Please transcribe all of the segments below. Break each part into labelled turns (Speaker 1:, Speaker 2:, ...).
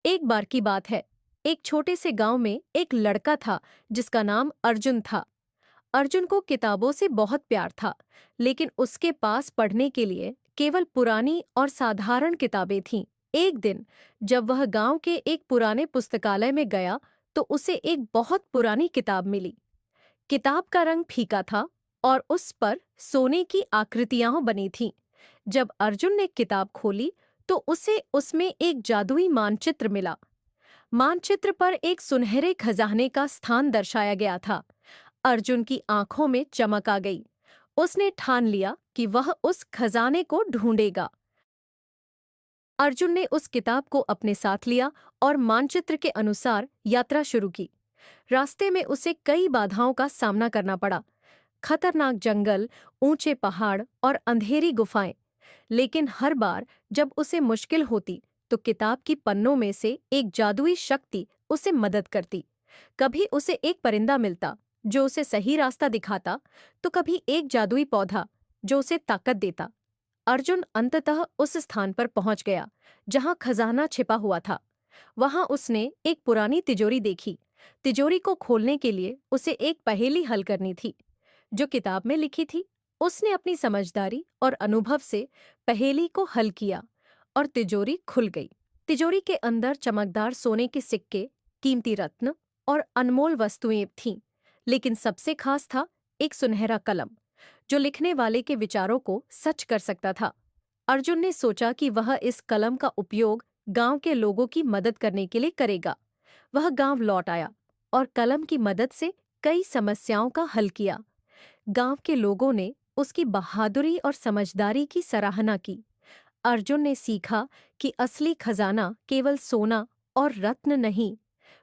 Speaker 1: एक बार की बात है। एक छोटे से गांव में एक लड़का था जिसका नाम अर्जुन था। अर्जुन को किताबों से बहुत प्यार था, लेकिन उसके पास पढ़ने के लिए केवल पुरानी और साधारण किताबें थीं। एक दिन जब वह गांव के एक पुराने पुस्तकालय में गया, तो उसे एक बहुत पुरानी किताब मिली। किताब का रंग फीका था और उस पर सोने की आकृतियां बनी थीं। जब अर्जुन ने किताब खोली, तो उसे उसमें एक जादुई मानचित्र मिला। मानचित्र पर एक सुनहरे खजाने का स्थान दर्शाया गया था। अर्जुन की आंखों में चमक आ गई। उसने ठान लिया कि वह उस खजाने को ढूंढेगा। अर्जुन ने उस किताब को अपने साथ लिया और मानचित्र के अनुसार यात्रा शुरू की। रास्ते में उसे कई बाधाओं का सामना करना पड़ा। खतरनाक जंगल, ऊंचे पहाड़ और अंधेरी गुफाएं। लेकिन हर बार जब उसे मुश्किल होती, तो किताब की पन्नों में से एक जादुई शक्ति उसे मदद करती। कभी उसे एक परिंदा मिलता जो उसे सही रास्ता दिखाता, तो कभी एक जादुई पौधा जो उसे ताकत देता। अर्जुन अंततः उस स्थान पर पहुंच गया जहां खजाना छिपा हुआ था। वहां उसने एक पुरानी तिजोरी देखी। तिजोरी को खोलने के लिए उसे एक पहेली हल करनी थी जो किताब में लिखी थी। उसने अपनी समझदारी और अनुभव से पहेली को हल किया और तिजोरी खुल गई। तिजोरी के अंदर चमकदार सोने के सिक्के, कीमती रत्न और अनमोल वस्तुएं थीं। लेकिन सबसे खास था एक सुनहरा कलम जो लिखने वाले के विचारों को सच कर सकता था। अर्जुन ने सोचा कि वह इस कलम का उपयोग गांव के लोगों की मदद करने के लिए करेगा। वह गांव लौट आया और कलम की मदद से कई समस्याओं का हल किया। गांव के लोगों ने उसकी बहादुरी और समझदारी की सराहना की। अर्जुन ने सीखा कि असली खजाना केवल सोना और रत्न नहीं,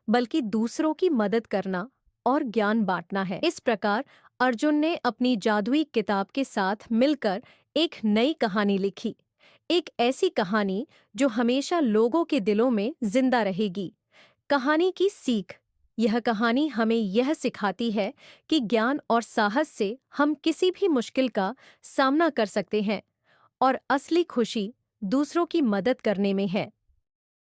Speaker 1: बल्कि दूसरों की मदद करना और ज्ञान बांटना है। इस प्रकार अर्जुन ने अपनी जादुई किताब के साथ मिलकर एक नई कहानी लिखी। एक ऐसी कहानी जो हमेशा लोगों के दिलों में जिंदा रहेगी। कहानी की सीख। यह कहानी हमें यह सिखाती है कि ज्ञान और साहस से हम किसी भी मुश्किल का सामना कर सकते हैं और असली खुशी दूसरों की मदद करने में है।